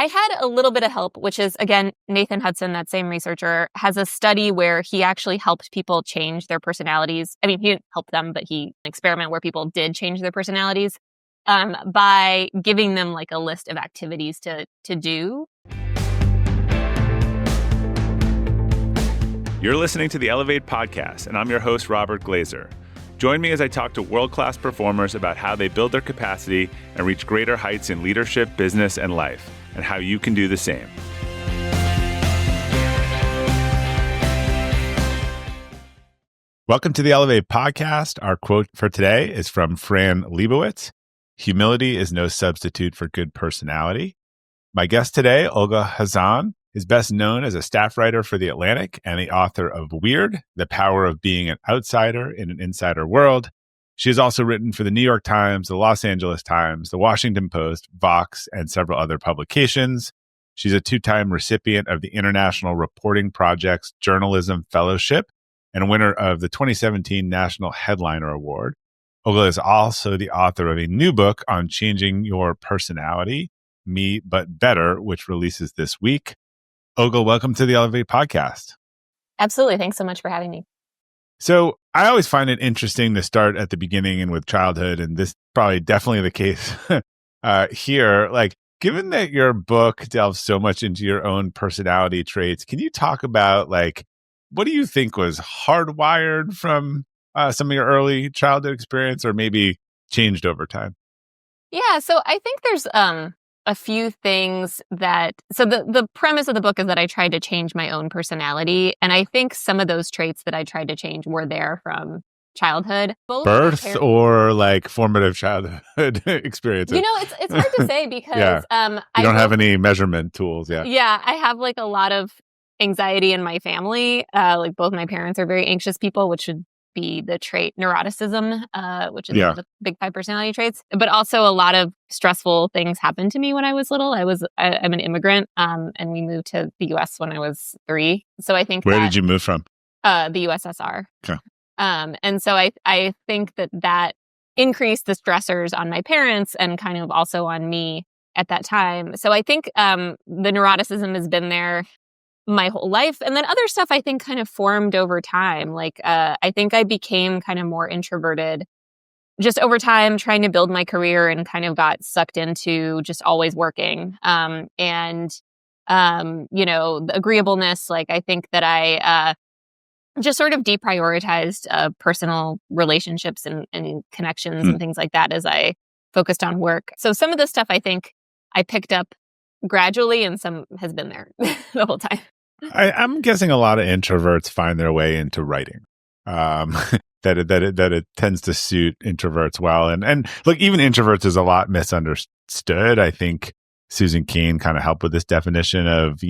I had a little bit of help, which is, again, Nathan Hudson, that same researcher, has a study where he actually helped people change their personalities. I mean, he didn't help them, but he experiment where people did change their personalities by giving them like a list of activities to do. You're listening to the Elevate podcast, and I'm your host, Robert Glazer. Join me as I talk to world-class performers about how they build their capacity and reach greater heights in leadership, business, and life, and how you can do the same. Welcome to the Elevate podcast. Our quote for today is from Fran Lebowitz. Humility is no substitute for good personality. My guest today, Olga Khazan, is best known as a staff writer for The Atlantic and the author of Weird, The Power of Being an Outsider in an Insider World. She has also written for the New York Times, the Los Angeles Times, the Washington Post, Vox, and several other publications. She's a two-time recipient of the International Reporting Project's Journalism Fellowship and a winner of the 2017 National Headliner Award. Olga is also the author of a new book on changing your personality, Me But Better, which releases this week. Olga, welcome to the Elevate podcast. Absolutely. Thanks so much for having me. So I always find it interesting to start at the beginning and with childhood, and this is probably definitely the case here. Like, given that your book delves so much into your own personality traits, can you talk about, like, what do you think was hardwired from some of your early childhood experience or maybe changed over time? Yeah, so I think there's a few things so the premise of the book is that I tried to change my own personality. And I think some of those traits that I tried to change were there from childhood. Birth or like formative childhood experiences? You know, it's hard to say because you don't have any measurement tools yet. Yeah, I have like a lot of anxiety in my family. Like both my parents are very anxious people, which should be the trait neuroticism, which is one of the big 5 personality traits. But also a lot of stressful things happened to me when I was little. I'm an immigrant, and we moved to the U.S. when I was 3. So I think Where did you move from? The USSR. Okay. And so I think that increased the stressors on my parents and kind of also on me at that time. So I think the neuroticism has been there my whole life. And then other stuff I think kind of formed over time. Like, I think I became kind of more introverted just over time, trying to build my career and kind of got sucked into just always working. The agreeableness, like I think that I just sort of deprioritized personal relationships and connections and things like that as I focused on work. So some of the stuff I think I picked up gradually and some has been there the whole time. I'm guessing a lot of introverts find their way into writing. That it tends to suit introverts well. And look, even introverts is a lot misunderstood. I think Susan Cain kind of helped with this definition of,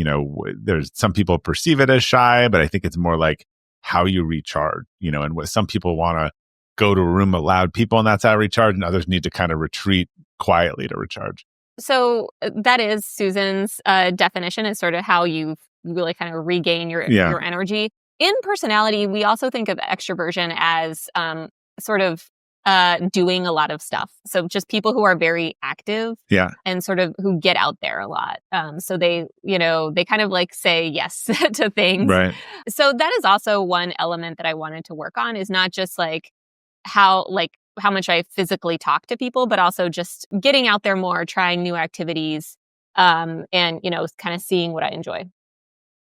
there's some people perceive it as shy, but I think it's more like how you recharge, and what some people want to go to a room of loud people and that's how I recharge, and others need to kind of retreat quietly to recharge. So that is Susan's definition, is sort of how you really kind of regain your energy. In personality, we also think of extroversion as sort of doing a lot of stuff. So just people who are very active and sort of who get out there a lot. So they kind of like say yes to things. Right. So that is also one element that I wanted to work on, is not just like how much I physically talk to people, but also just getting out there more, trying new activities, and, kind of seeing what I enjoy.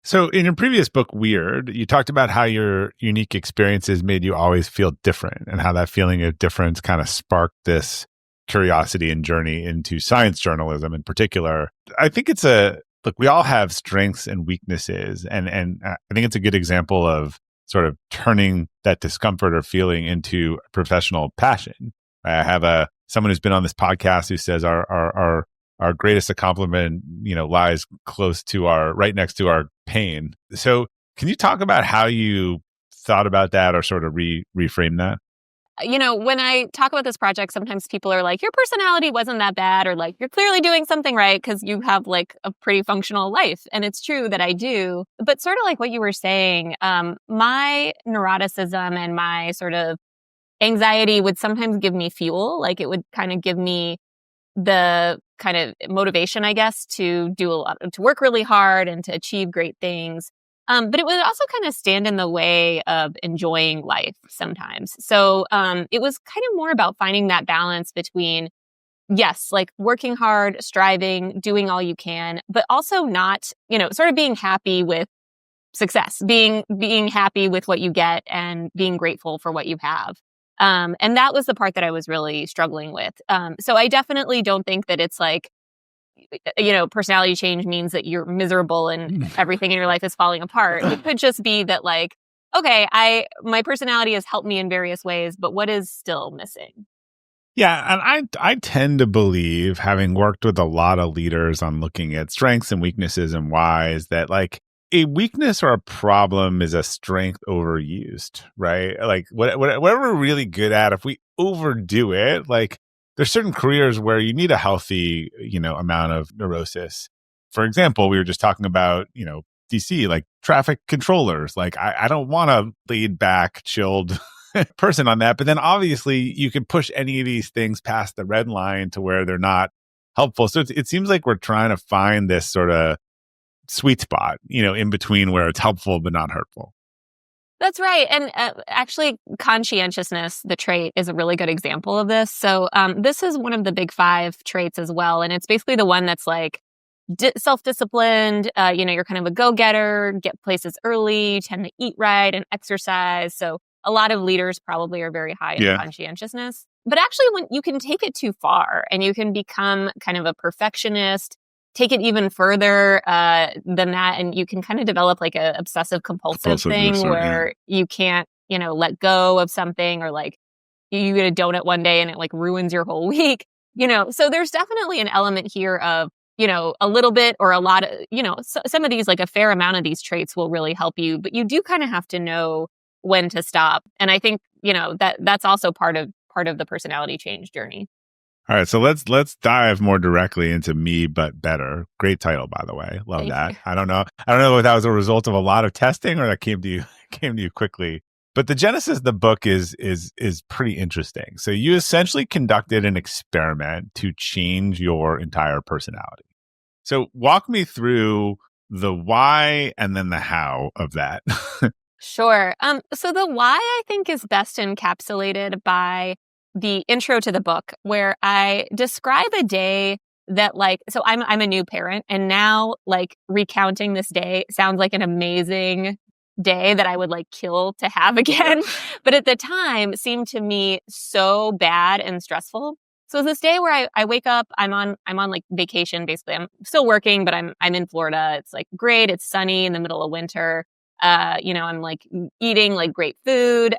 So in your previous book, Weird, you talked about how your unique experiences made you always feel different and how that feeling of difference kind of sparked this curiosity and journey into science journalism in particular. I think we all have strengths and weaknesses. And I think it's a good example of sort of turning that discomfort or feeling into a professional passion. I have someone who's been on this podcast who says our greatest accomplishment, lies right next to our pain. So can you talk about how you thought about that or sort of reframe that? When I talk about this project, sometimes people are like, your personality wasn't that bad, or like, you're clearly doing something right because you have like a pretty functional life. And it's true that I do. But sort of like what you were saying, my neuroticism and my sort of anxiety would sometimes give me fuel. Like it would kind of give me the kind of motivation, I guess, to to work really hard and to achieve great things. But it would also kind of stand in the way of enjoying life sometimes. So it was kind of more about finding that balance between, yes, like working hard, striving, doing all you can, but also not, sort of being happy with success, being happy with what you get and being grateful for what you have. And that was the part that I was really struggling with. So I definitely don't think that it's like, personality change means that you're miserable and everything in your life is falling apart. It could just be that like, okay, my personality has helped me in various ways, but what is still missing? Yeah, and I tend to believe, having worked with a lot of leaders on looking at strengths and weaknesses and whys, that like a weakness or a problem is a strength overused, right? Like whatever we're really good at, if we overdo it, like there's certain careers where you need a healthy, amount of neurosis. For example, we were just talking about, DC, like traffic controllers. Like I don't want a laid back, chilled person on that. But then obviously you can push any of these things past the red line to where they're not helpful. So it seems like we're trying to find this sort of sweet spot, in between where it's helpful but not hurtful. That's right. And actually, conscientiousness, the trait, is a really good example of this. So this is one of the big 5 traits as well. And it's basically the one that's like self-disciplined. You're kind of a go-getter, get places early, tend to eat right and exercise. So a lot of leaders probably are very high in conscientiousness. But actually, when you can take it too far and you can become kind of a perfectionist, take it even further than that, and you can kind of develop like a obsessive compulsive thing where you can't, let go of something, or like you get a donut one day and it like ruins your whole week, So there's definitely an element here of, a little bit or a lot of, some of these, like a fair amount of these traits will really help you, but you do kind of have to know when to stop. And I think, that's also part of the personality change journey. All right, so let's dive more directly into Me But Better. Great title, by the way. Love that. You. I don't know if that was a result of a lot of testing or that came to you quickly. But the genesis of the book is pretty interesting. So you essentially conducted an experiment to change your entire personality. So walk me through the why and then the how of that. Sure. So the why, I think, is best encapsulated by the intro to the book, where I describe a day that so I'm a new parent, and now like recounting this day sounds like an amazing day that I would like kill to have again. But at the time seemed to me so bad and stressful. So it's this day where I wake up, I'm on like vacation, basically. I'm still working, but I'm in Florida. It's like great. It's sunny in the middle of winter. I'm like eating like great food.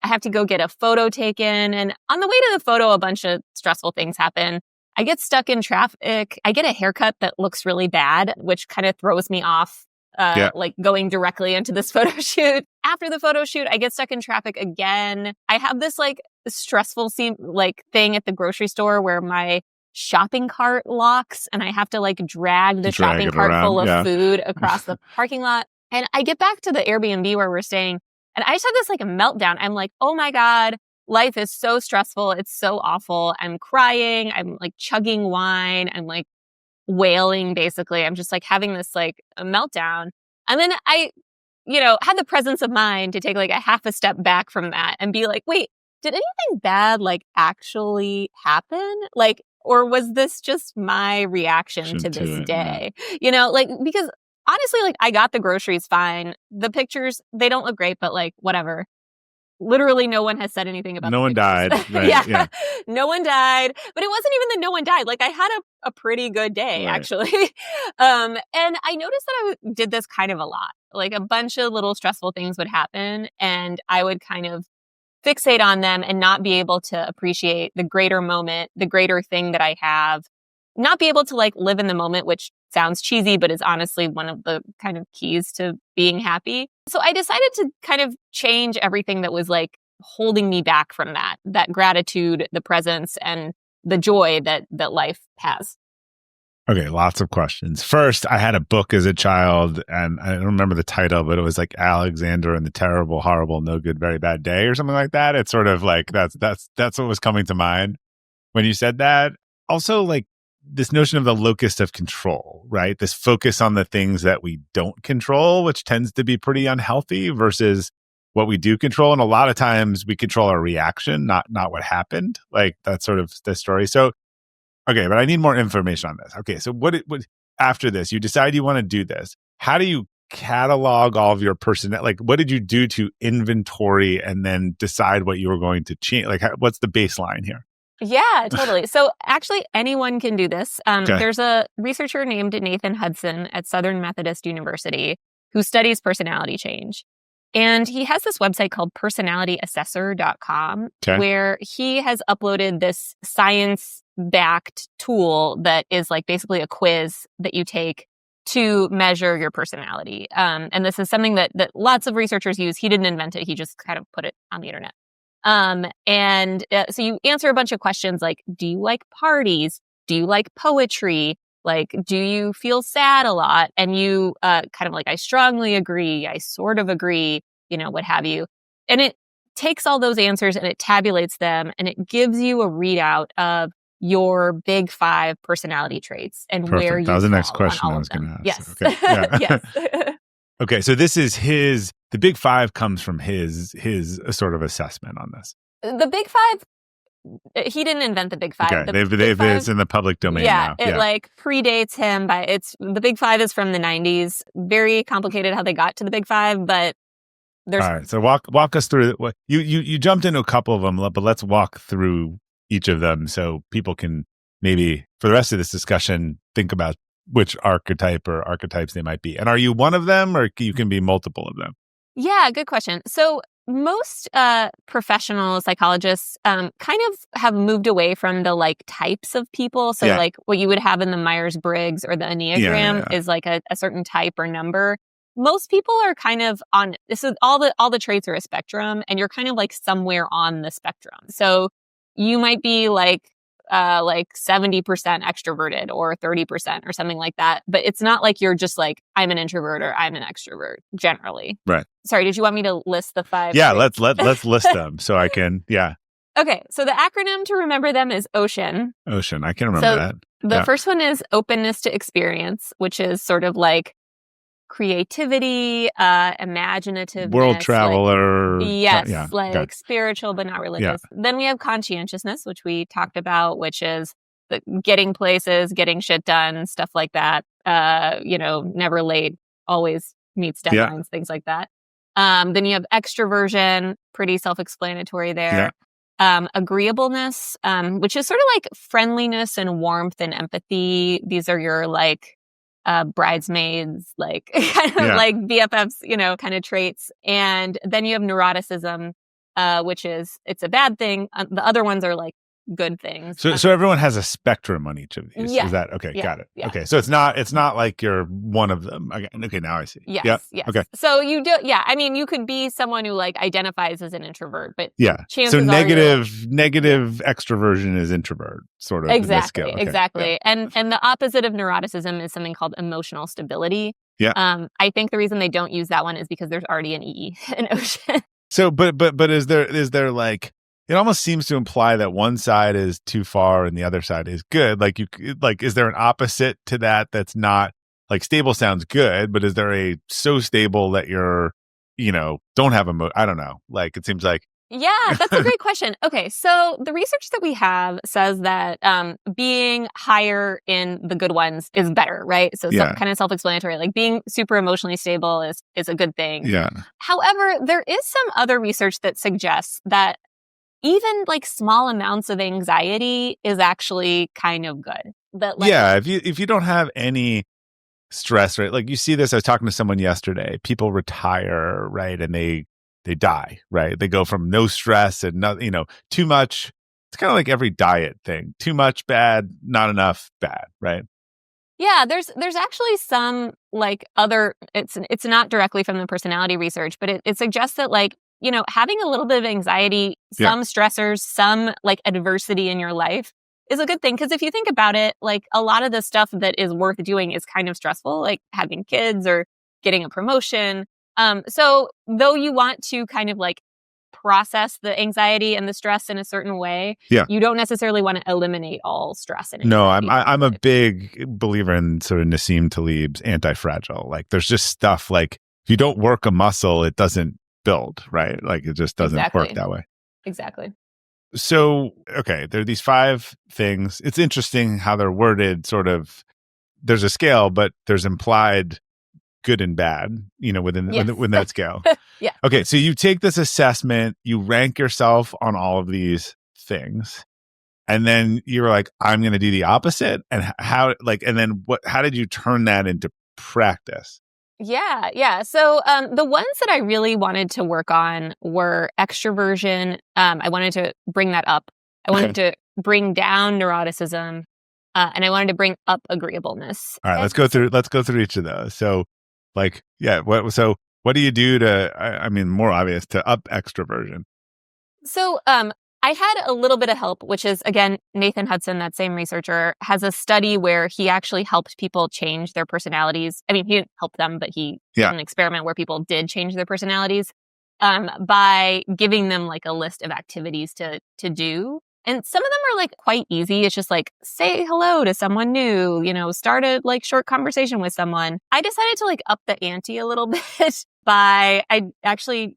I have to go get a photo taken. And on the way to the photo, a bunch of stressful things happen. I get stuck in traffic. I get a haircut that looks really bad, which kind of throws me off, like going directly into this photo shoot. After the photo shoot, I get stuck in traffic again. I have this like stressful thing at the grocery store where my shopping cart locks and I have to like drag the shopping cart full of food across the parking lot. And I get back to the Airbnb where we're staying, and I just have this like a meltdown. I'm like, oh my God, life is so stressful. It's so awful. I'm crying. I'm like chugging wine. I'm like wailing, basically. I'm just like having this like a meltdown. And then I, had the presence of mind to take like a half a step back from that and be like, wait, did anything bad like actually happen? Like, or was this just my reaction to this day? Because honestly, like I got the groceries fine. The pictures, they don't look great, but like whatever. Literally no one has said anything about no one died. Right? Yeah. No one died. But it wasn't even that no one died. Like I had a pretty good day, actually. And I noticed that I did this kind of a lot. Like a bunch of little stressful things would happen and I would kind of fixate on them and not be able to appreciate the greater moment, the greater thing that I have. Not be able to like live in the moment, which sounds cheesy, but is honestly one of the kind of keys to being happy. So I decided to kind of change everything that was like holding me back from that gratitude, the presence, and the joy that life has. Okay, lots of questions. First, I had a book as a child, and I don't remember the title, but it was like Alexander and the Terrible, Horrible, No Good, Very Bad Day or something like that. It's sort of like that's what was coming to mind when you said that. Also, like this notion of the locus of control, right? This focus on the things that we don't control, which tends to be pretty unhealthy versus what we do control. And a lot of times we control our reaction, not what happened. Like that's sort of the story. So, okay, but I need more information on this. Okay, so what after this, you decide you want to do this. How do you catalog all of your personnel? Like, what did you do to inventory and then decide what you were going to change? Like, what's the baseline here? Yeah, totally. So actually anyone can do this. There's a researcher named Nathan Hudson at Southern Methodist University who studies personality change. And he has this website called personalityassessor.com where he has uploaded this science-backed tool that is like basically a quiz that you take to measure your personality. And this is something that lots of researchers use. He didn't invent it. He just kind of put it on the internet. So you answer a bunch of questions like, do you like parties? Do you like poetry? Like, do you feel sad a lot? And you kind of like, I strongly agree. I sort of agree, what have you. And it takes all those answers and it tabulates them and it gives you a readout of your big 5 personality traits and where you That was the fall next question on all I was of them. going to ask. Yes. Okay. Yeah. Yes. Okay, so this is the big 5 comes from his sort of assessment on this. The big 5, he didn't invent the big 5. Okay, it's in the public domain now. It like predates him the big 5 is from the 90s. Very complicated how they got to the big 5, but there's... All right, so walk us through you jumped into a couple of them, but let's walk through each of them so people can maybe for the rest of this discussion think about which archetype or archetypes they might be. And are you one of them or you can be multiple of them? Yeah, good question. So most professional psychologists kind of have moved away from the like types of people. So like what you would have in the Myers-Briggs or the Enneagram is like a certain type or number. Most people are kind of on this is all the traits are a spectrum and you're kind of like somewhere on the spectrum. So you might be like 70% extroverted or 30% or something like that. But it's not like you're just like, I'm an introvert or I'm an extrovert generally. Right. Sorry, did you want me to list the 5? Yeah, let's list them so I can, Okay, so the acronym to remember them is OCEAN. OCEAN, I can remember that. The first one is openness to experience, which is sort of like creativity, imaginativeness. World traveler. Spiritual but not religious. Yeah. Then we have conscientiousness, which we talked about, which is the getting places, getting shit done, stuff like that. Never late, always meets deadlines, things like that. Then you have extroversion, pretty self-explanatory there. Yeah. Agreeableness, which is sort of like friendliness and warmth and empathy. These are your like bridesmaids, like kind of like BFFs, kind of traits. And then you have neuroticism, which is, it's a bad thing. The other ones are like good things. So everyone has a spectrum on each of these. Yeah. Is that okay? Yeah. Got it. Yeah. Okay. So it's not like you're one of them. Okay. Now I see. Yes. Yep. Yes. Okay. So you do. Yeah. I mean, you could be someone who like identifies as an introvert, but so negative extroversion is introvert, sort of. Exactly. Okay. Exactly. Yeah. And the opposite of neuroticism is something called emotional stability. Yeah. I think the reason they don't use that one is because there's already an E in OCEAN. So, but is there like, it almost seems to imply that one side is too far and the other side is good. Like is there an opposite to that that's not like stable sounds good, but is there a so stable that you're, don't have I don't know. Like it seems like. Yeah, that's a great question. Okay, so the research that we have says that being higher in the good ones is better, right? So kind of self-explanatory, like being super emotionally stable is a good thing. Yeah. However, there is some other research that suggests that even like small amounts of anxiety is actually kind of good. That if you don't have any stress, right? Like you see this, I was talking to someone yesterday. People retire, right? And they die, right? They go from no stress and too much. It's kind of like every diet thing. Too much bad, not enough bad, right? Yeah, there's actually some like other, it's not directly from the personality research, but it suggests that like, having a little bit of anxiety, some stressors, some like adversity in your life is a good thing. Because if you think about it, like a lot of the stuff that is worth doing is kind of stressful, like having kids or getting a promotion. So though you want to kind of like process the anxiety and the stress in a certain way, you don't necessarily want to eliminate all stress and No, anxiety. I'm a big believer in sort of Nassim Taleb's anti-fragile. Like there's just stuff like if you don't work a muscle, it doesn't build, right? Like it just doesn't work that way. Exactly. So, okay, there are these 5 things. It's interesting how they're worded sort of, there's a scale, but there's implied good and bad, within that scale. Yeah. Okay, so you take this assessment, you rank yourself on all of these things, and then you're like, I'm going to do the opposite. And how did you turn that into practice? Yeah. So the ones that I really wanted to work on were extroversion. I wanted to bring that up. I wanted to bring down neuroticism, and I wanted to bring up agreeableness. All right, let's go through each of those. So, what do you do to? More obvious, to up extroversion. So I had a little bit of help, which is, again, Nathan Hudson, that same researcher, has a study where he actually helped people change their personalities. I mean, he didn't help them, but he did an experiment where people did change their personalities by giving them like a list of activities to do. And some of them are like quite easy. It's just like, say hello to someone new, start a like short conversation with someone. I decided to like up the ante a little bit I actually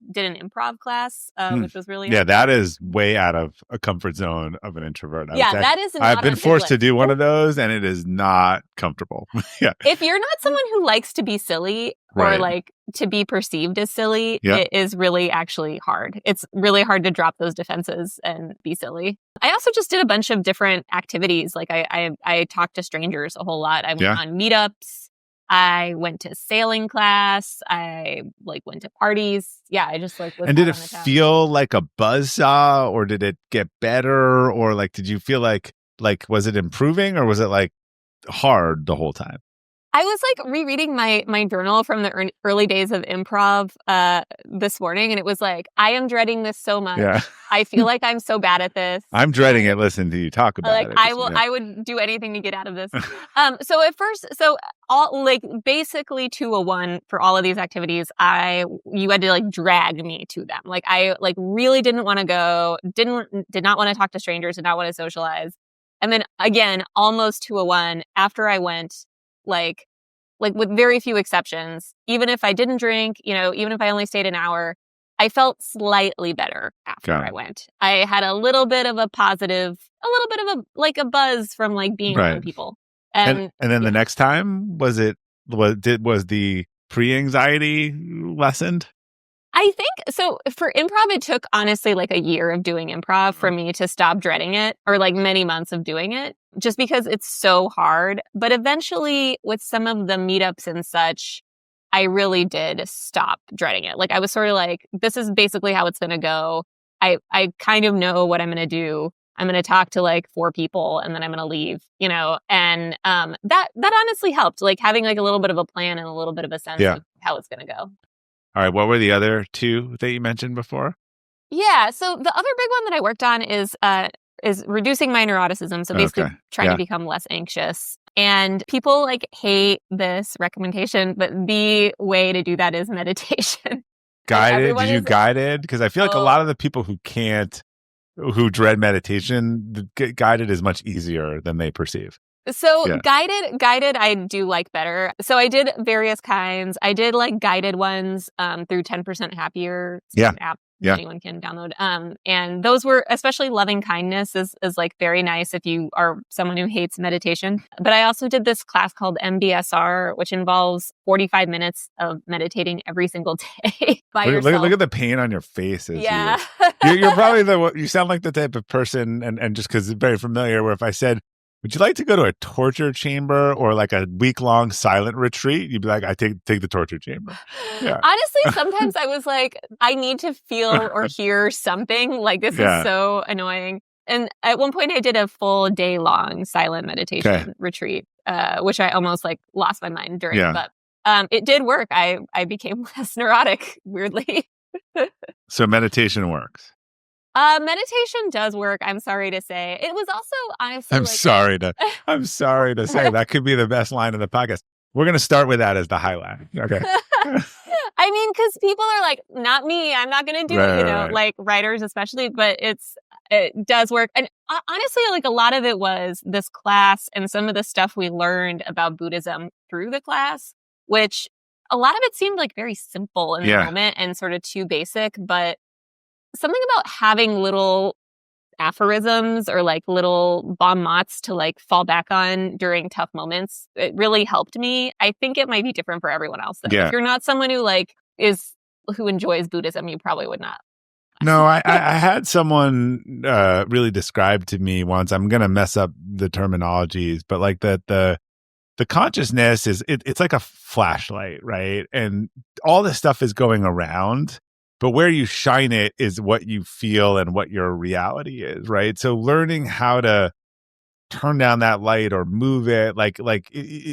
did an improv class, which was really helpful. That is way out of a comfort zone of an introvert. That is. I've been forced to do one of those, and it is not comfortable. If you're not someone who likes to be silly or like to be perceived as silly, it is really actually hard. It's really hard to drop those defenses and be silly. I also just did a bunch of different activities. Like I talked to strangers a whole lot. I went on meetups. I went to sailing class. I went to parties. Yeah, I just was. And did it feel like a buzzsaw, or did it get better, or did you feel like was it improving, or was it like hard the whole time? I was rereading my journal from the early days of improv this morning, and it was like, I am dreading this so much. Yeah. I feel like I'm so bad at this. I'm dreading it. Listen to you talk about it. I would do anything to get out of this. So at first, all basically 201 for all of these activities, you had to drag me to them. I really didn't want to go, did not want to talk to strangers, did not want to socialize. And then again, almost 201 after I went, with very few exceptions, even if I didn't drink, even if I only stayed an hour, I felt slightly better after I went. I had a little bit of a positive, a little bit of a buzz from being around people. And then the next time, was the pre-anxiety lessened? I think so. For improv, it took honestly a year of doing improv for me to stop dreading it, or many months of doing it, just because it's so hard. But eventually, with some of the meetups and such, I really did stop dreading it. I was sort of this is basically how it's going to go. I kind of know what I'm going to do. I'm going to talk to 4 people, and then I'm going to leave, and that honestly helped, having a little bit of a plan and a little bit of a sense of how it's going to go. All right. What were the other 2 that you mentioned before? Yeah. So the other big one that I worked on is reducing my neuroticism. So basically trying to become less anxious. And people hate this recommendation, but the way to do that is meditation. Guided? Did you guided? Because I feel like a lot of the people who dread meditation, guided is much easier than they perceive. So guided I do like better. So I did various kinds. I did guided ones through 10% Happier. It's an app anyone can download. And those were, especially loving kindness is very nice if you are someone who hates meditation. But I also did this class called MBSR, which involves 45 minutes of meditating every single day by yourself. Look at the pain on your face. You're probably you sound like the type of person, and just because it's very familiar, where if I said, would you like to go to a torture chamber or a week-long silent retreat? You'd be like, I take the torture chamber. Yeah. Honestly, sometimes I was I need to feel or hear something. This is so annoying. And at one point I did a full day-long silent meditation retreat, which I almost lost my mind during. But it did work. I became less neurotic, weirdly. So meditation works. Meditation does work. I'm sorry to say. It was also honestly. I'm sorry to say that could be the best line of the podcast. We're going to start with that as the highlight. Okay. I I mean, because people are like, not me, I'm not going to do it, Right. like writers especially, but it does work. And honestly, like a lot of it was this class and some of the stuff we learned about Buddhism through the class, which a lot of it seemed like very simple in the moment and sort of too basic, but something about having little aphorisms or like little bon mots to like fall back on during tough moments, it really helped me. I think it might be different for everyone else though. If you're not someone who who enjoys Buddhism, you probably would not. No, I had someone really describe to me once, I'm going to mess up the terminologies, but like the consciousness it's like a flashlight, right? And all this stuff is going around, but where you shine it is what you feel and what your reality is, right? So learning how to turn down that light or move it,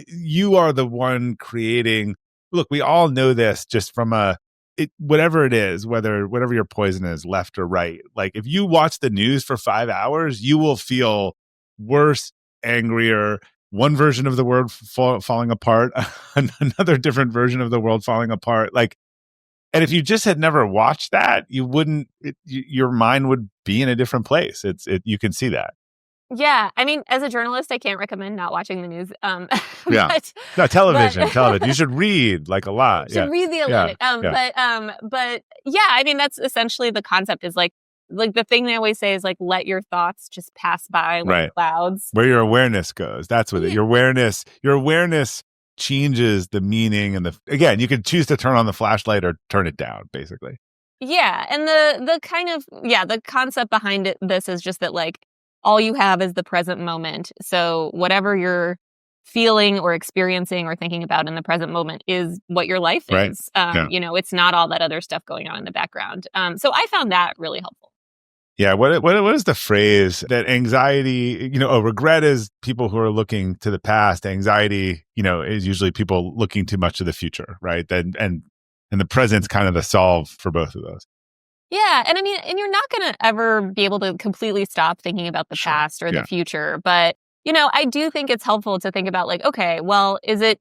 you are the one creating. Look, we all know this just from whatever it is, whatever your poison is, left or right. Like if you watch the news for 5 hours, you will feel worse, angrier, one version of the world falling apart, another different version of the world falling apart. Like, and if you just had never watched that, you wouldn't. Your mind would be in a different place. You can see that. Yeah, I mean, as a journalist, I can't recommend not watching the news. No, television. You should read like a lot. Should read the Atlantic. But yeah, I mean, that's essentially the concept. Is like the thing they always say is like, let your thoughts just pass by like clouds. Where your awareness goes, that's what your awareness changes the meaning. And again, you can choose to turn on the flashlight or turn it down, basically. Yeah, and the concept behind this is just that like all you have is the present moment. So whatever you're feeling or experiencing or thinking about in the present moment is what your life is. It's not all that other stuff going on in the background. So I found that really helpful. Yeah. What is the phrase that anxiety, regret is people who are looking to the past. Anxiety, is usually people looking too much to the future. Right. And the present's kind of the solve for both of those. Yeah. And I mean, and you're not going to ever be able to completely stop thinking about the past or the future. But, I do think it's helpful to think about like, okay, well, is the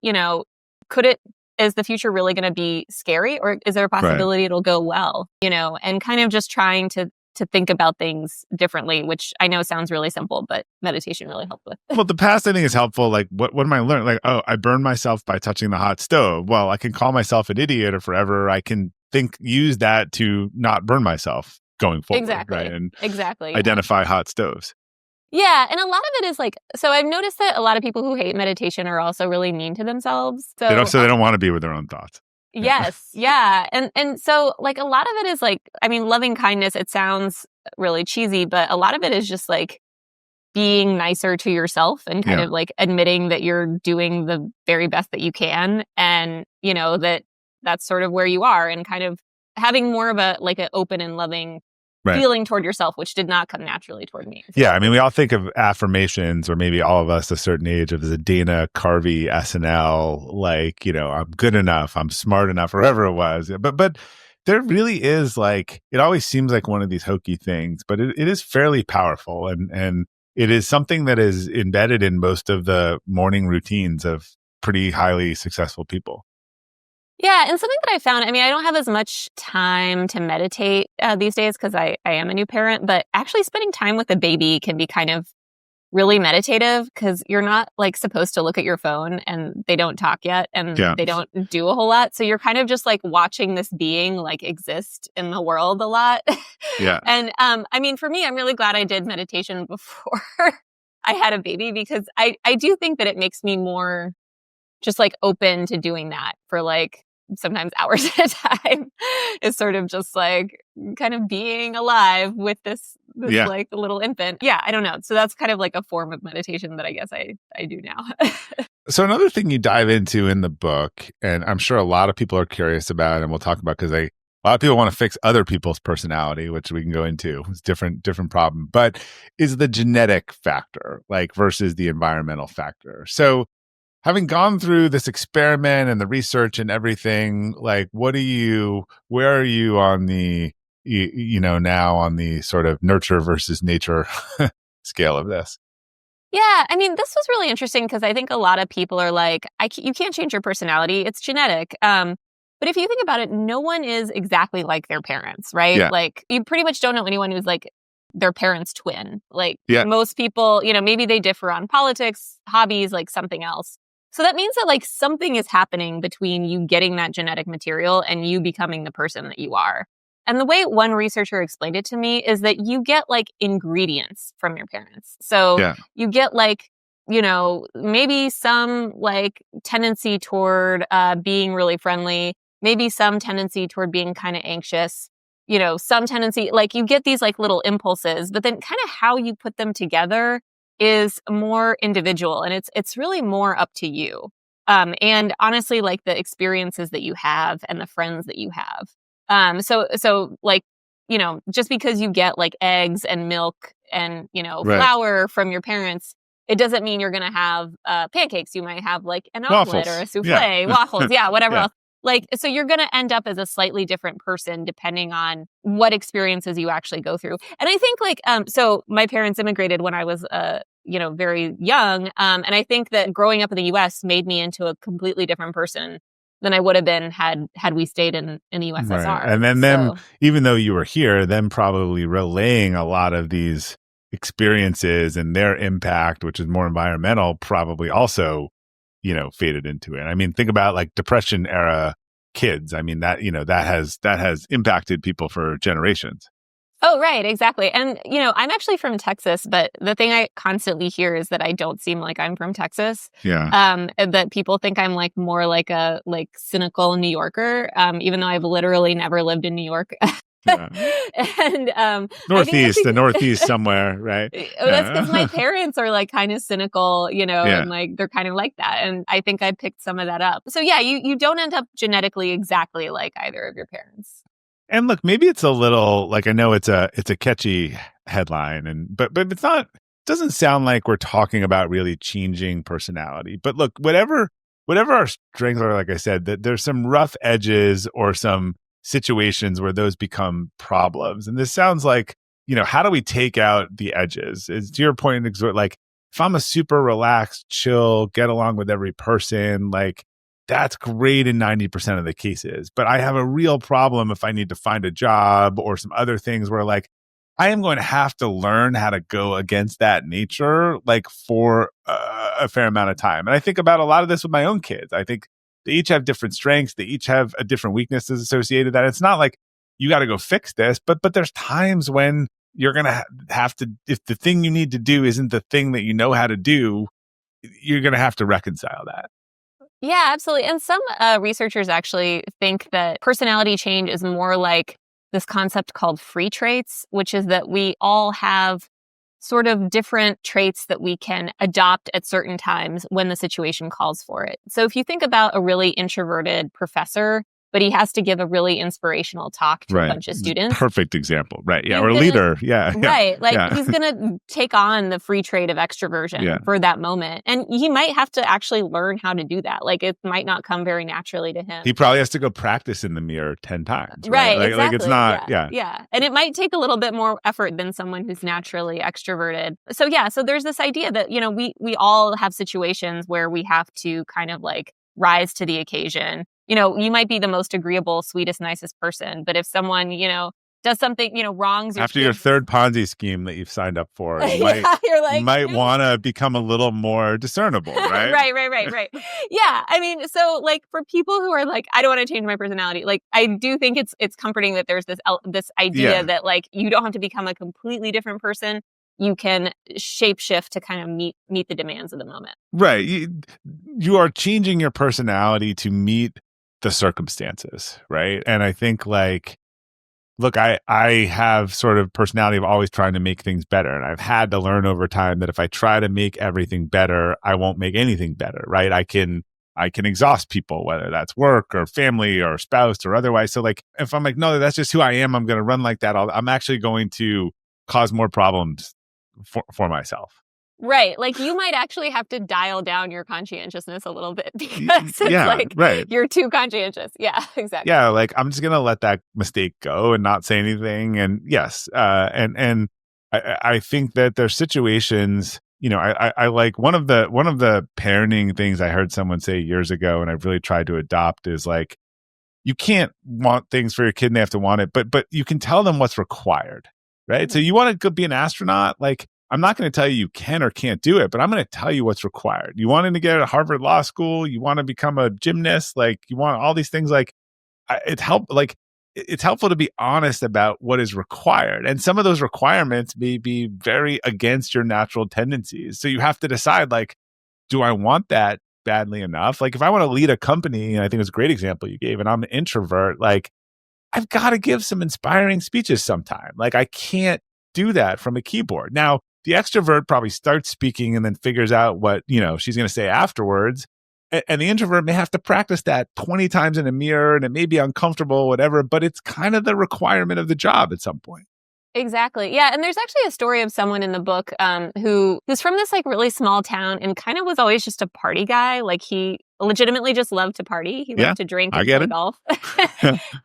future really going to be scary, or is there a possibility it'll go well, and kind of just trying to think about things differently, which I know sounds really simple, but meditation really helped with. Well, the past I think is helpful. Like, what am I learning? Like, oh, I burned myself by touching the hot stove. Well, I can call myself an idiot or forever. I can use that to not burn myself going forward. Exactly. Right? And exactly. Identify hot stoves. Yeah. And a lot of it is like, so I've noticed that a lot of people who hate meditation are also really mean to themselves. So they don't want to be with their own thoughts. Yes. Yeah. And so like a lot of it is like, I mean, loving kindness, it sounds really cheesy, but a lot of it is just like being nicer to yourself and kind of like admitting that you're doing the very best that you can. And, that's sort of where you are, and kind of having more of an open and loving feeling toward yourself, which did not come naturally toward me. Yeah. I mean, we all think of affirmations, or maybe all of us a certain age, of the Dana Carvey SNL, like, I'm good enough, I'm smart enough, or whatever it was. But there really is like, it always seems like one of these hokey things, but it is fairly powerful. And it is something that is embedded in most of the morning routines of pretty highly successful people. Yeah. And something that I found, I mean, I don't have as much time to meditate these days because I am a new parent, but actually spending time with a baby can be kind of really meditative, because you're not like supposed to look at your phone, and they don't talk yet, and they don't do a whole lot. So you're kind of just like watching this being like exist in the world a lot. Yeah. And I mean, for me, I'm really glad I did meditation before I had a baby, because I do think that it makes me more just like open to doing that for like sometimes hours at a time, is sort of just like kind of being alive with this like little infant. Yeah, I don't know. So that's kind of like a form of meditation that I guess I do now. So another thing you dive into in the book, and I'm sure a lot of people are curious about, and we'll talk about, because a lot of people want to fix other people's personality, which we can go into. It's different problem, but is the genetic factor like versus the environmental factor. So having gone through this experiment and the research and everything, like, where are you on the, now on the sort of nurture versus nature scale of this? Yeah, I mean, this was really interesting because I think a lot of people are like, you can't change your personality. It's genetic. But But if you think about it, no one is exactly like their parents, right? Yeah. Like you pretty much don't know anyone who's like their parents' twin. Like Yeah. most people, maybe they differ on politics, hobbies, like something else. So that means that like something is happening between you getting that genetic material and you becoming the person that you are. And the way one researcher explained it to me is that you get like ingredients from your parents. So you get like, maybe some like tendency toward being really friendly, maybe some tendency toward being kind of anxious, some tendency, like you get these like little impulses, but then kind of how you put them together is more individual, and it's really more up to you. And honestly, like the experiences that you have and the friends that you have. So like, just because you get like eggs and milk and, flour from your parents, it doesn't mean you're going to have pancakes. You might have like an omelet or a souffle, waffles, whatever else. Like, so you're going to end up as a slightly different person depending on what experiences you actually go through. And I think like, so my parents immigrated when I was, very young. And I think that growing up in the US made me into a completely different person than I would have been had we stayed in the USSR. Right. And then them, even though you were here, them probably relaying a lot of these experiences and their impact, which is more environmental, probably also, faded into it. I mean, think about like Depression era kids. I mean, that has impacted people for generations. Oh, right. Exactly. And, I'm actually from Texas, but the thing I constantly hear is that I don't seem like I'm from Texas. Yeah. That people think I'm like more like a like cynical New Yorker, even though I've literally never lived in New York. Yeah. And the Northeast somewhere, right? That's because my parents are like kind of cynical, and like they're kind of like that. And I think I picked some of that up. So yeah, you don't end up genetically exactly like either of your parents. And look, maybe it's a little like, I know it's a catchy headline, but it's not. It doesn't sound like we're talking about really changing personality. But look, whatever our strengths are, like I said, that there's some rough edges or some situations where those become problems. And this sounds like, how do we take out the edges? Is to your point, like if I'm a super relaxed, chill, get along with every person, like that's great in 90% of the cases. But I have a real problem if I need to find a job or some other things where like I am going to have to learn how to go against that nature, like for a fair amount of time. And I think about a lot of this with my own kids. I think they each have different strengths. They each have a different weaknesses associated with that. It's not like you got to go fix this, but there's times when you're going to have to, if the thing you need to do isn't the thing that you know how to do, you're going to have to reconcile that. Yeah, absolutely. And some researchers actually think that personality change is more like this concept called free traits, which is that we all have sort of different traits that we can adopt at certain times when the situation calls for it. So if you think about a really introverted professor, but he has to give a really inspirational talk to a bunch of students. Perfect example. Right. Yeah. Or a leader. Yeah. Right. Like he's going to take on the free trait of extroversion for that moment. And he might have to actually learn how to do that. Like it might not come very naturally to him. He probably has to go practice in the mirror 10 times. Right. Like, exactly. Like it's not. Yeah. And it might take a little bit more effort than someone who's naturally extroverted. So so there's this idea that, we all have situations where we have to kind of like rise to the occasion. You might be the most agreeable, sweetest, nicest person, but if someone, does something, wrongs your after your third Ponzi scheme that you've signed up for, you might want to become a little more discernible, right? Right. Yeah. I mean, so like for people who are like, I don't want to change my personality. Like, I do think it's comforting that there's this idea that like you don't have to become a completely different person. You can shapeshift to kind of meet the demands of the moment. Right. You are changing your personality to meet the circumstances, right? And I think like, look, I have sort of personality of always trying to make things better. And I've had to learn over time that if I try to make everything better, I won't make anything better, right? I can exhaust people, whether that's work or family or spouse or otherwise. So like, if I'm like, no, that's just who I am, I'm going to run like that. I'm actually going to cause more problems for myself. Right. Like you might actually have to dial down your conscientiousness a little bit because it's you're too conscientious. Yeah, exactly. Yeah. Like I'm just going to let that mistake go and not say anything. And yes. And I think that there's situations, I like one of the parenting things I heard someone say years ago, and I've really tried to adopt is like, you can't want things for your kid and they have to want it, but you can tell them what's required, right? So you want to go be an astronaut? Like, I'm not going to tell you can or can't do it, but I'm going to tell you what's required. You want to get at Harvard Law School, you want to become a gymnast, like you want all these things. Like it's helpful to be honest about what is required. And some of those requirements may be very against your natural tendencies. So you have to decide, like, do I want that badly enough? Like if I want to lead a company, and I think it's a great example you gave, and I'm an introvert, like I've got to give some inspiring speeches sometime. Like I can't do that from a keyboard. Now, the extrovert probably starts speaking and then figures out what, she's going to say afterwards. And the introvert may have to practice that 20 times in a mirror, and it may be uncomfortable, whatever, but it's kind of the requirement of the job at some point. Exactly. Yeah. And there's actually a story of someone in the book who's from this like really small town and kind of was always just a party guy. Like he legitimately just loved to party. He loved to drink and play golf.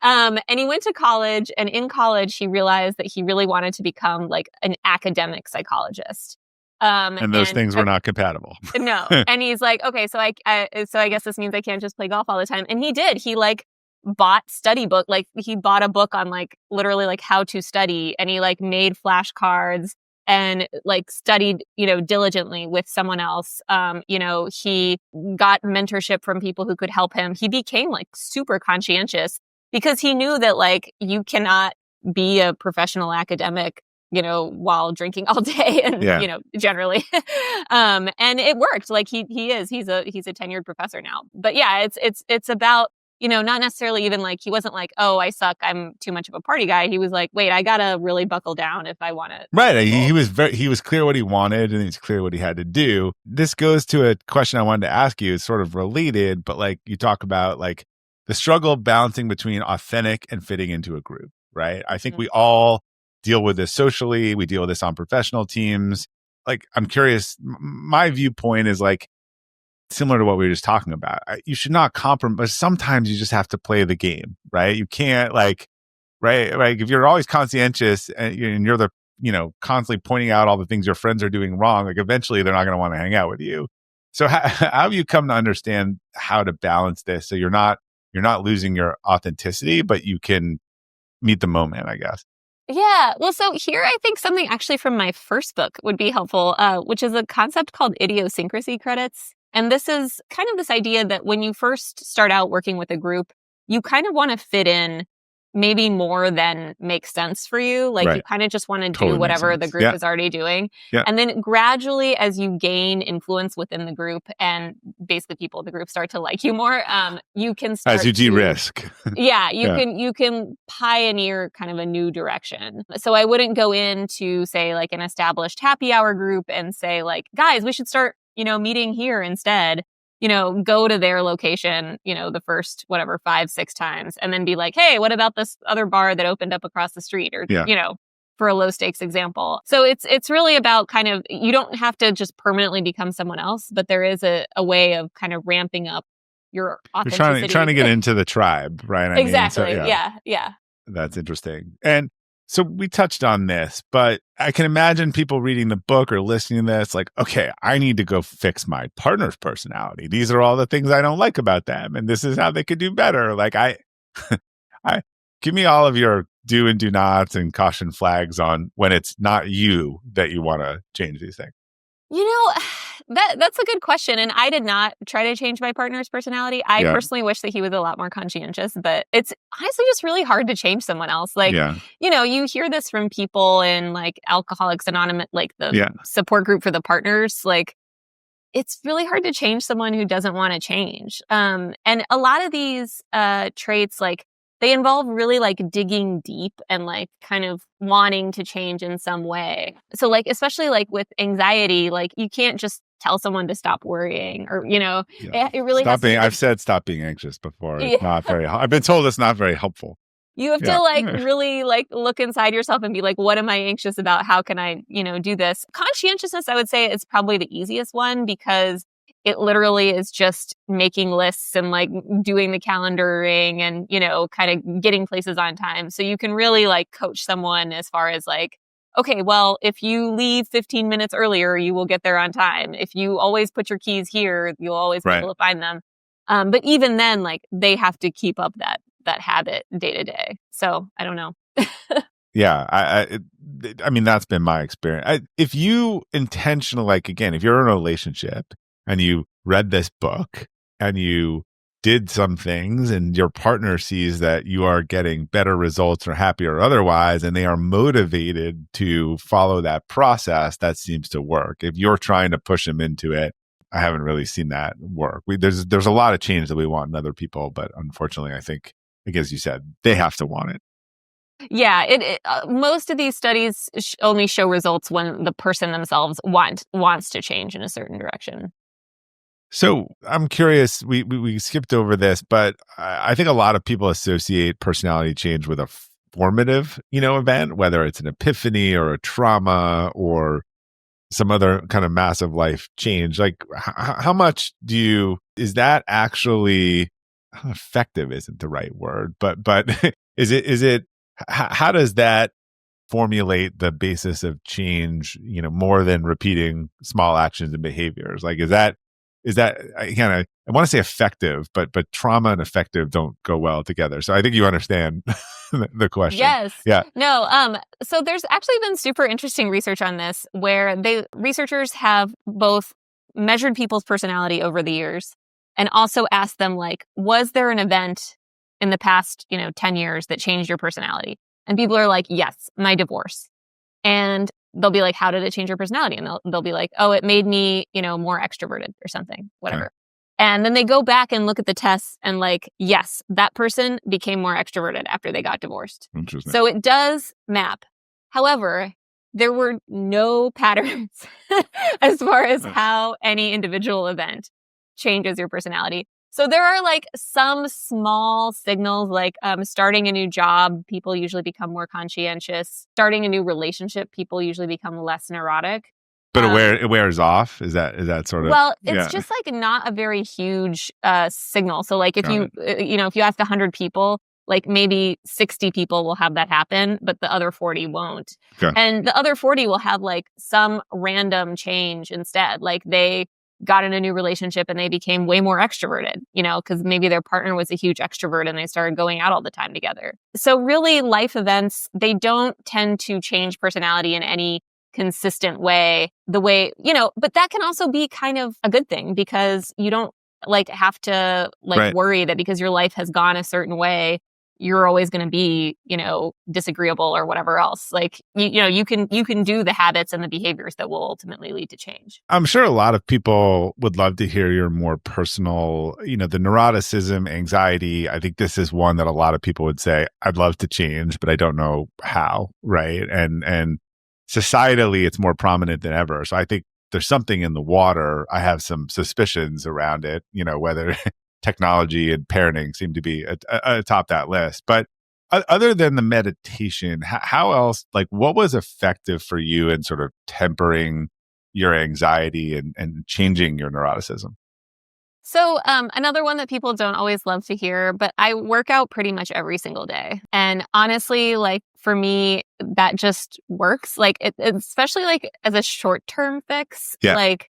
And he went to college, and in college he realized that he really wanted to become like an academic psychologist. And those things were not compatible. No. And he's like, okay, so I guess this means I can't just play golf all the time. And he did. He like bought study book. Like he bought a book on like literally like how to study, and he like made flashcards and like studied, diligently with someone else. He got mentorship from people who could help him. He became like super conscientious because he knew that like you cannot be a professional academic while drinking all day and, generally. And it worked. Like he's a tenured professor now. But yeah, it's about, not necessarily even like, he wasn't like, oh, I suck, I'm too much of a party guy. He was like, wait, I gotta really buckle down if I want to. Right. He was clear what he wanted, and he's clear what he had to do. This goes to a question I wanted to ask you. It's sort of related, but like you talk about like the struggle balancing between authentic and fitting into a group, right? I think we all deal with this socially. We deal with this on professional teams. Like, I'm curious, my viewpoint is like similar to what we were just talking about. You should not compromise. Sometimes you just have to play the game, right? You can't right? If you're always conscientious and you're the, constantly pointing out all the things your friends are doing wrong, like eventually they're not going to want to hang out with you. So how have you come to understand how to balance this so you're not losing your authenticity, but you can meet the moment, I guess? Yeah. Well, so here I think something actually from my first book would be helpful, which is a concept called idiosyncrasy credits. And this is kind of this idea that when you first start out working with a group, you kind of want to fit in maybe more than makes sense for you. Like you kind of just want to do whatever the group is already doing. Yeah. And then gradually, as you gain influence within the group and basically people in the group start to like you more, you can start as you de-risk. You can pioneer kind of a new direction. So I wouldn't go into say like an established happy hour group and say like, guys, we should start, meeting here instead. Go to their location, the first, 5-6 times, and then be like, hey, what about this other bar that opened up across the street? Or, for a low stakes example. So it's really about kind of, you don't have to just permanently become someone else, but there is a way of kind of ramping up your authenticity. You're trying to get into the tribe, right? Exactly. Yeah. That's interesting. And so we touched on this, but I can imagine people reading the book or listening to this like, okay, I need to go fix my partner's personality. These are all the things I don't like about them, and this is how they could do better. Like I give me all of your do and do nots and caution flags on when it's not you that you want to change these things. That's a good question. And I did not try to change my partner's personality. I personally wish that he was a lot more conscientious, but it's honestly just really hard to change someone else. Like, you hear this from people in like Alcoholics Anonymous, like the support group for the partners. Like, it's really hard to change someone who doesn't want to change. And a lot of these traits, like, they involve really like digging deep and like kind of wanting to change in some way. So like, especially like with anxiety, like you can't just tell someone to stop worrying or, it really stop being, I've said stop being anxious before. It's not very, I've been told it's not very helpful. You have to like really like look inside yourself and be like, what am I anxious about? How can I, do this? Conscientiousness, I would say, is probably the easiest one because it literally is just making lists and like doing the calendaring and, kind of getting places on time. So you can really like coach someone as far as like, okay, well, if you leave 15 minutes earlier, you will get there on time. If you always put your keys here, you'll always be able to find them. But even then, like they have to keep up that that habit day to day. So I don't know. Yeah, I mean, that's been my experience. If you intentionally, like, again, if you're in a relationship and you read this book and you did some things and your partner sees that you are getting better results or happier or otherwise, and they are motivated to follow that process, that seems to work. If you're trying to push them into it, I haven't really seen that work. There's a lot of change that we want in other people, but unfortunately, I think, like as you said, they have to want it. Yeah, most of these studies only show results when the person themselves wants to change in a certain direction. So I'm curious, we skipped over this, but I think a lot of people associate personality change with a formative, event, whether it's an epiphany or a trauma or some other kind of massive life change. Like how much is that actually effective isn't the right word, but is it, how does that formulate the basis of change, more than repeating small actions and behaviors? Like, is that I want to say effective, but trauma and effective don't go well together. So I think you understand the question. Yes. Yeah. No. So there's actually been super interesting research on this where researchers have both measured people's personality over the years and also asked them, like, was there an event in the past, 10 years that changed your personality? And people are like, yes, my divorce. And they'll be like, how did it change your personality? And they'll be like, oh, it made me, more extroverted or something, whatever. Okay. And then they go back and look at the tests and like, yes, that person became more extroverted after they got divorced. Interesting. So it does map. However, there were no patterns as far as how any individual event changes your personality. So there are like some small signals, like starting a new job, people usually become more conscientious. Starting a new relationship, people usually become less neurotic. But it wears off. Is that sort of? Well, it's just like not a very huge signal. So like if if you ask 100 people, like maybe 60 people will have that happen, but the other 40 won't. Okay. And the other 40 will have like some random change instead. Like they got in a new relationship and they became way more extroverted, because maybe their partner was a huge extrovert and they started going out all the time together. So really life events, they don't tend to change personality in any consistent way, but that can also be kind of a good thing because you don't like have to right. worry that because your life has gone a certain way, you're always going to be, disagreeable or whatever else. Like, you can do the habits and the behaviors that will ultimately lead to change. I'm sure a lot of people would love to hear your more personal, the neuroticism, anxiety. I think this is one that a lot of people would say, I'd love to change, but I don't know how. Right. And societally, it's more prominent than ever. So I think there's something in the water. I have some suspicions around it, whether technology and parenting seem to be atop that list. But other than the meditation, how else, like what was effective for you in sort of tempering your anxiety and changing your neuroticism? So another one that people don't always love to hear, but I work out pretty much every single day. And honestly, like for me, that just works. Like especially like as a short-term fix. Yeah. Like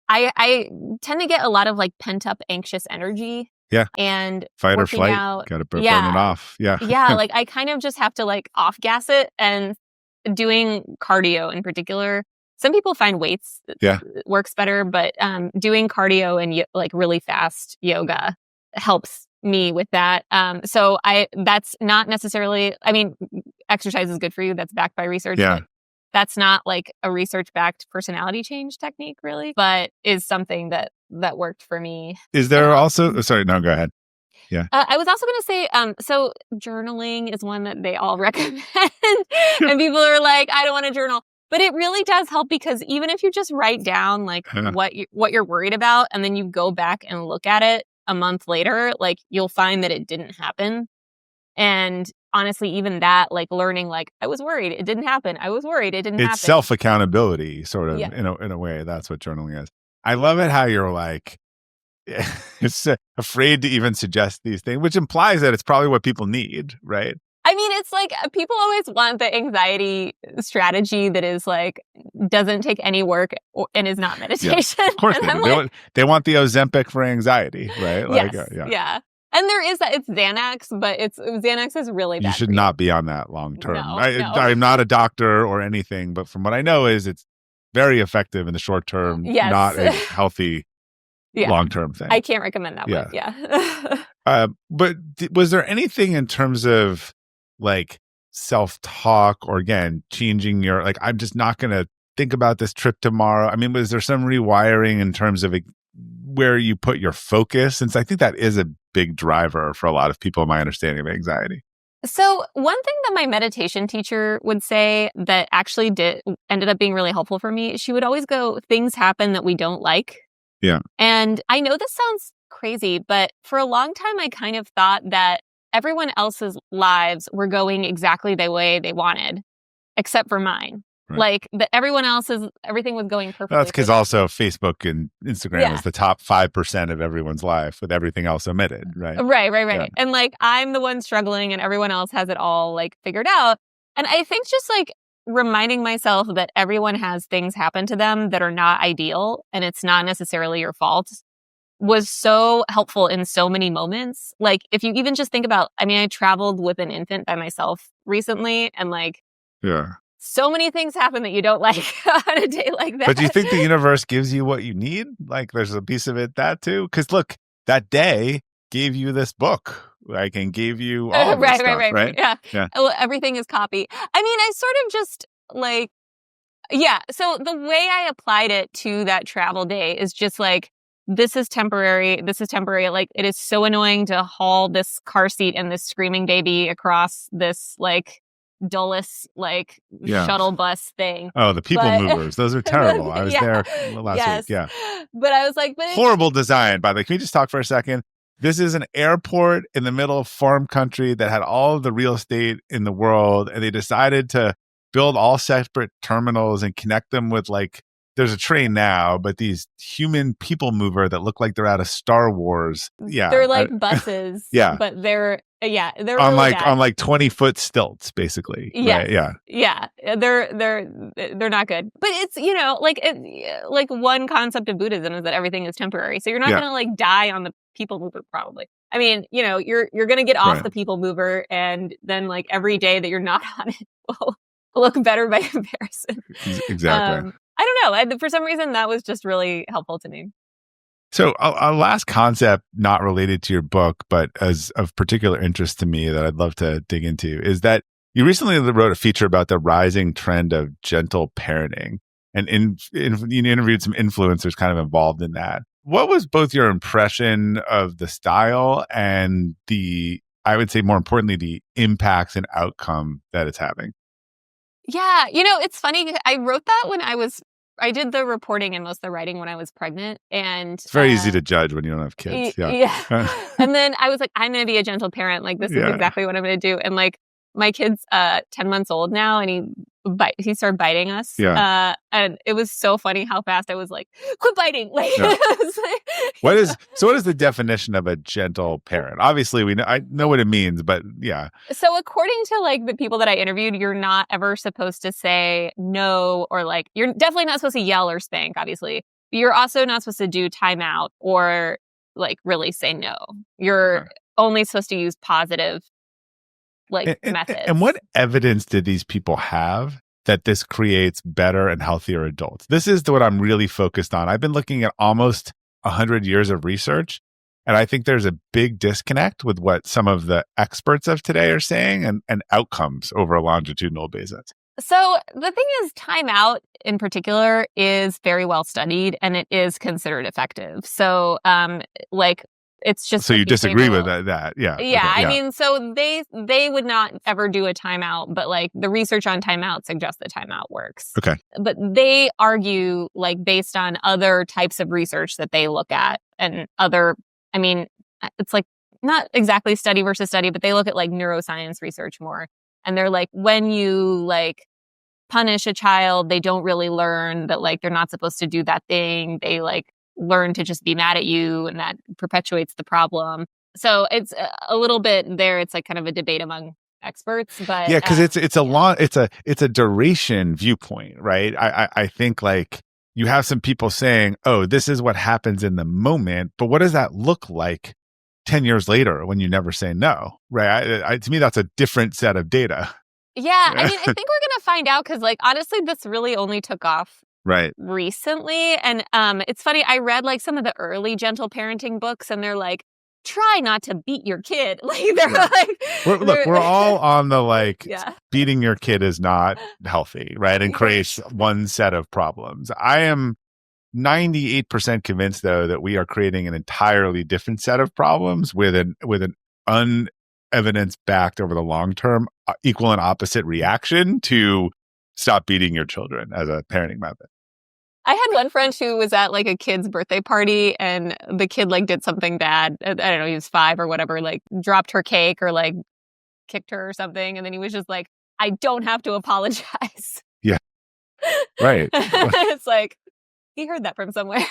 I tend to get a lot of like pent up anxious energy. Yeah. And fight or flight. Got to burn it off. Yeah. Yeah. Like I kind of just have to like off gas it, and doing cardio in particular. Some people find weights works better, but doing cardio and like really fast yoga helps me with that. So that's not necessarily, I mean, exercise is good for you. That's backed by research. Yeah. But that's not like a research-backed personality change technique, really, but is something that worked for me. Is there also, sorry, no, go ahead. Yeah. I was also going to say, so journaling is one that they all recommend. And people are like, I don't want to journal. But it really does help, because even if you just write down like what you're worried about, and then you go back and look at it a month later, like you'll find that it didn't happen. And honestly, even that, like learning, like I was worried, it didn't happen. I was worried, it didn't happen. It's self-accountability, sort of, in a way. That's what journaling is. I love it how you're like, it's afraid to even suggest these things, which implies that it's probably what people need, right? I mean, it's like people always want the anxiety strategy that is like, doesn't take any work and is not meditation. Yeah, of course they do. Like, they want the Ozempic for anxiety, right? Like, yes, yeah. And there is that, it's Xanax, but Xanax is really bad. You should not be on that long term. No. I'm not a doctor or anything, but from what I know is it's very effective in the short term, not a healthy long term thing. I can't recommend that one. Yeah. But was there anything in terms of like self-talk or again, changing your, like, I'm just not going to think about this trip tomorrow? I mean, was there some rewiring in terms of where you put your focus? Since I think that is a big driver for a lot of people, my understanding of anxiety. So one thing that my meditation teacher would say that actually ended up being really helpful for me, she would always go, things happen that we don't like. Yeah. And I know this sounds crazy, but for a long time, I kind of thought that everyone else's lives were going exactly the way they wanted, except for mine. Right. Like that everything was going perfectly. That's because also Facebook and Instagram is the top 5% of everyone's life with everything else omitted, right? Right. Yeah. And like, I'm the one struggling and everyone else has it all like figured out. And I think just like reminding myself that everyone has things happen to them that are not ideal and it's not necessarily your fault was so helpful in so many moments. Like if you even just think about, I mean, I traveled with an infant by myself recently and like, so many things happen that you don't like on a day like that. But do you think the universe gives you what you need? Like there's a piece of it that too? Because look, that day gave you this book, like, and gave you all of this stuff, right? Yeah. Well, everything is copy. I mean, I sort of just like, so the way I applied it to that travel day is just like, this is temporary. Like it is so annoying to haul this car seat and this screaming baby across this like Dulles like shuttle bus thing. Oh, the people movers. Those are terrible. I was there last week. Yeah. But I was like, horrible design, by the way. Can we just talk for a second? This is an airport in the middle of farm country that had all of the real estate in the world. And they decided to build all separate terminals and connect them with like, there's a train now, but these human people mover that look like they're out of Star Wars. Yeah. They're like buses. But they're on really like on like 20-foot stilts, basically. Yes. Right? Yeah. They're not good. But it's, like one concept of Buddhism is that everything is temporary. So you're not gonna like die on the people mover probably. I mean, you're gonna get off the people mover and then like every day that you're not on it will look better by comparison. Exactly. I don't know. For some reason, that was just really helpful to me. So a last concept not related to your book, but as of particular interest to me that I'd love to dig into is that you recently wrote a feature about the rising trend of gentle parenting and you interviewed some influencers kind of involved in that. What was both your impression of the style and I would say more importantly, the impacts and outcome that it's having? Yeah. It's funny. I wrote that when I did the reporting and most of the writing when I was pregnant. And it's very easy to judge when you don't have kids. Yeah. And then I was like, I'm going to be a gentle parent. Like, this is exactly what I'm going to do. And like, my kid's 10 months old now and he started biting us. Yeah. And it was so funny how fast I was like, quit biting. Like, what is the definition of a gentle parent? Obviously I know what it means, but yeah. So according to like the people that I interviewed, you're not ever supposed to say no, or like, you're definitely not supposed to yell or spank, obviously. But you're also not supposed to do timeout or like really say no. You're only supposed to use positive methods. And what evidence did these people have that this creates better and healthier adults? This is what I'm really focused on. I've been looking at almost 100 years of research, and I think there's a big disconnect with what some of the experts of today are saying and outcomes over a longitudinal basis. So the thing is, timeout in particular is very well studied and it is considered effective. So it's just. So you disagree with that? Yeah. Yeah. Okay, I mean, so they would not ever do a timeout, but like the research on timeout suggests that timeout works. Okay. But they argue like based on other types of research that they look at and it's like not exactly study versus study, but they look at like neuroscience research more. And they're like, when you like punish a child, they don't really learn that like they're not supposed to do that thing. They like learn to just be mad at you, and that perpetuates the problem. So it's a little bit there. It's like kind of a debate among experts, but yeah, because it's a duration viewpoint, right? I think like you have some people saying, oh, this is what happens in the moment, but what does that look like 10 years later when you never say no, right? To me, that's a different set of data. Yeah. I mean, I think we're going to find out because, like, honestly, this really only took off recently. And it's funny. I read like some of the early gentle parenting books and they're like, try not to beat your kid. Like they're like, we're all on the beating your kid is not healthy, right? And creates one set of problems. I am 98% convinced though that we are creating an entirely different set of problems with an unevidence backed over the long term equal and opposite reaction to stop beating your children as a parenting method. I had one friend who was at like a kid's birthday party and the kid like did something bad. I don't know, he was 5 or whatever, like dropped her cake or like kicked her or something. And then he was just like, I don't have to apologize. Yeah. Right. It's like, he heard that from somewhere.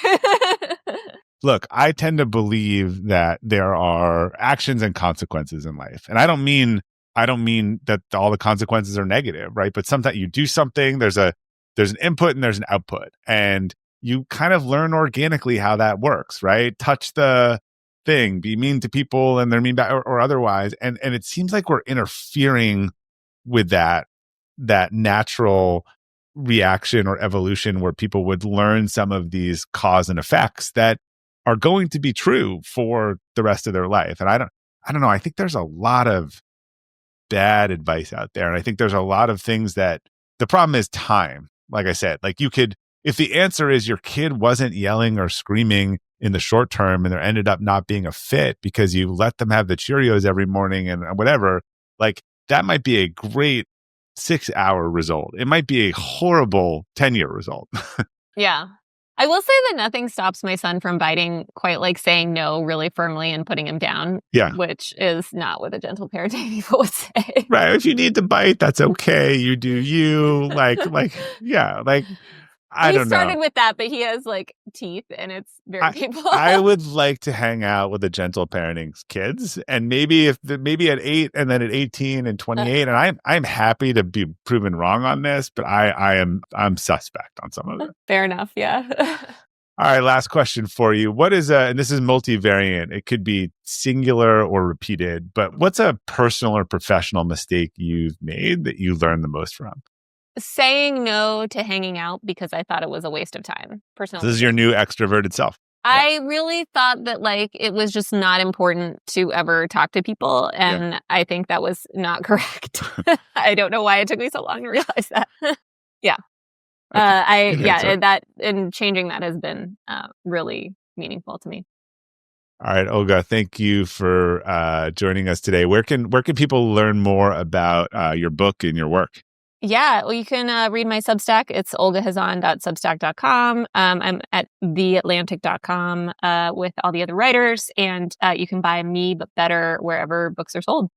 Look, I tend to believe that there are actions and consequences in life. And I don't mean that all the consequences are negative, right? But sometimes you do something, there's an input and there's an output. And you kind of learn organically how that works, right? Touch the thing, be mean to people and they're mean back or otherwise. And it seems like we're interfering with that natural reaction or evolution where people would learn some of these cause and effects that are going to be true for the rest of their life. And I don't know. I think there's a lot of bad advice out there. And I think there's a lot of things that the problem is time. Like I said, like if the answer is your kid wasn't yelling or screaming in the short term and there ended up not being a fit because you let them have the Cheerios every morning and whatever, like that might be a great 6-hour result. It might be a horrible 10-year result. Yeah. I will say that nothing stops my son from biting, quite like saying no really firmly and putting him down. Yeah. Which is not what a gentle parenting people would say. Right. If you need to bite, that's okay. You do you. I don't know. He started with that, but he has like teeth and it's very painful. I would like to hang out with the gentle parenting's kids, and maybe at 8 and then at 18 and 28. And I'm happy to be proven wrong on this, but I'm suspect on some of it. Fair enough. Yeah. All right. Last question for you. What is and this is multivariant. It could be singular or repeated, but what's a personal or professional mistake you've made that you learned the most from? Saying no to hanging out because I thought it was a waste of time. Personally, this is your new extroverted self. I really thought that like it was just not important to ever talk to people, and I think that was not correct. I don't know why it took me so long to realize that. Yeah, and changing that has been really meaningful to me. All right, Olga, thank you for joining us today. Where can people learn more about your book and your work? Yeah, well, you can read my Substack. It's olgakhazan.substack.com. I'm at theatlantic.com with all the other writers, and you can buy Me But Better wherever books are sold.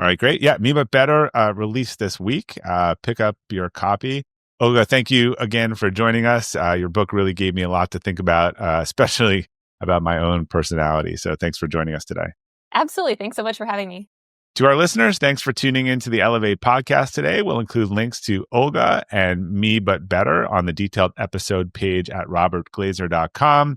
All right, great. Yeah, Me But Better released this week. Pick up your copy. Olga, thank you again for joining us. Your book really gave me a lot to think about, especially about my own personality. So thanks for joining us today. Absolutely. Thanks so much for having me. To our listeners, thanks for tuning into the Elevate podcast today. We'll include links to Olga and Me But Better on the detailed episode page at robertglazer.com.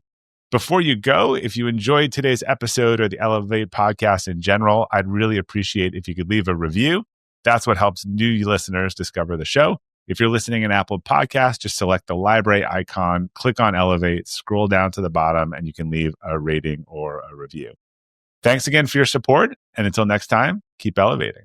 Before you go, if you enjoyed today's episode or the Elevate podcast in general, I'd really appreciate if you could leave a review. That's what helps new listeners discover the show. If you're listening in Apple Podcasts, just select the library icon, click on Elevate, scroll down to the bottom, and you can leave a rating or a review. Thanks again for your support, and until next time, keep elevating.